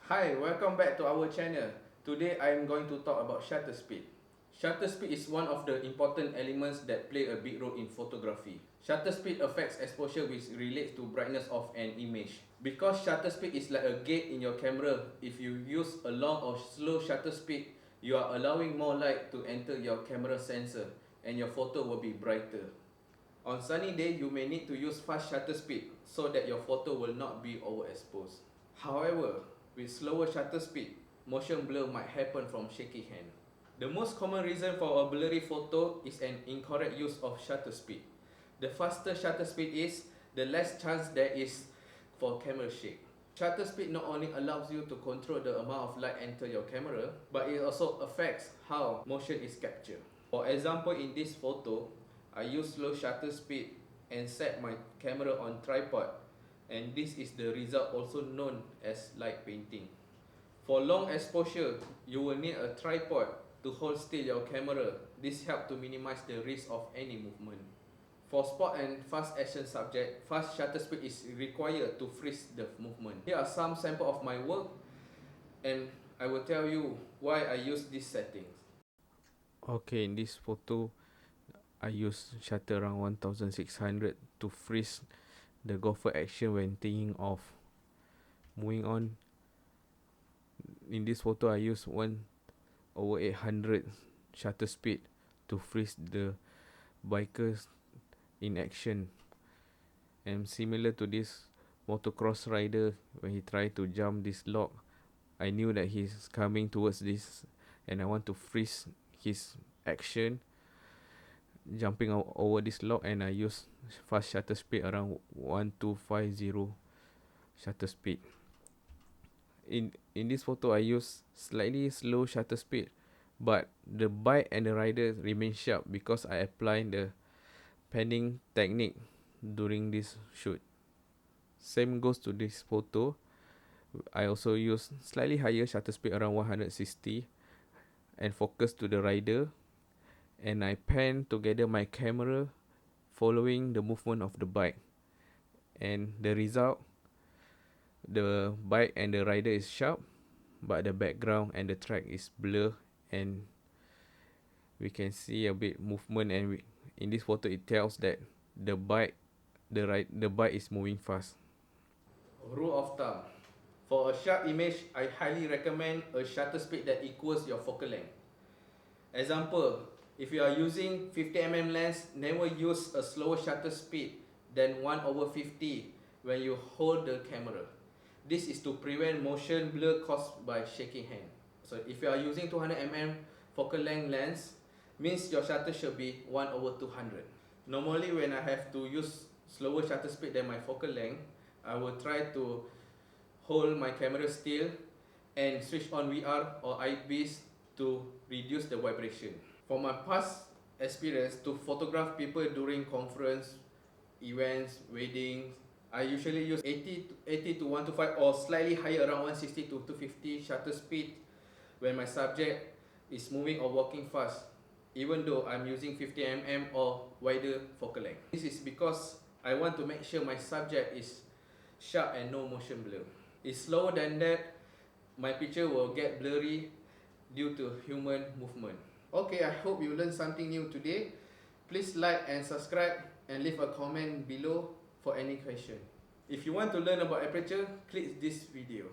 Hi, welcome back to our channel. Today I am going to talk about shutter speed. Shutter speed is one of the important elements that play a big role in photography. Shutter speed affects exposure, which relates to brightness of an image. Because shutter speed is like a gate in your camera, if you use a long or slow shutter speed, you are allowing more light to enter your camera sensor and your photo will be brighter. On sunny day, you may need to use fast shutter speed so that your photo will not be overexposed. However, with slower shutter speed, motion blur might happen from shaky hand. The most common reason for a blurry photo is an incorrect use of shutter speed. The faster shutter speed is, the less chance there is for camera shake. Shutter speed not only allows you to control the amount of light enter your camera, but it also affects how motion is captured. For example, in this photo, I use slow shutter speed and set my camera on tripod, and this is the result also known as light painting. For long exposure, you will need a tripod to hold still your camera. This helps to minimize the risk of any movement. For sport and fast action subject, fast shutter speed is required to freeze the movement. Here are some samples of my work, and I will tell you why I use these settings. Okay, in this photo, I use shutter around 1600 to freeze the golfer action when taking off. Moving on, in this photo, I use 1/800 shutter speed to freeze the bikers in action. And similar to this motocross rider, when he tried to jump this log, I knew that he's coming towards this, and I want to freeze his action jumping over this log, and I use fast shutter speed around 1250 shutter speed. In this photo, I use slightly slow shutter speed, but the bike and the rider remain sharp because I apply the panning technique during this shoot. Same goes to this photo. I also use slightly higher shutter speed around 160 and focus to the rider, and I pan together my camera following the movement of the bike, and the result, the bike and the rider is sharp, but the background and the track is blur, and we can see a bit movement, and in this photo it tells that the bike the bike is moving fast. Rule of thumb. For a sharp image, I highly recommend a shutter speed that equals your focal length. Example, if you are using 50mm lens, never use a slower shutter speed than 1/50 when you hold the camera. This is to prevent motion blur caused by shaking hand. So if you are using 200mm focal length lens, means your shutter should be 1/200. Normally when I have to use slower shutter speed than my focal length, I will try to hold my camera still and switch on VR or eyepiece to reduce the vibration. For my past experience to photograph people during conference, events, weddings, I usually use 80 to 125 or slightly higher around 160 to 250 shutter speed when my subject is moving or walking fast, even though I'm using 50mm or wider focal length. This is because I want to make sure my subject is sharp and no motion blur. If slower than that, my picture will get blurry due to human movement. Okay, I hope you learned something new today. Please like and subscribe and leave a comment below for any question. If you want to learn about aperture, click this video.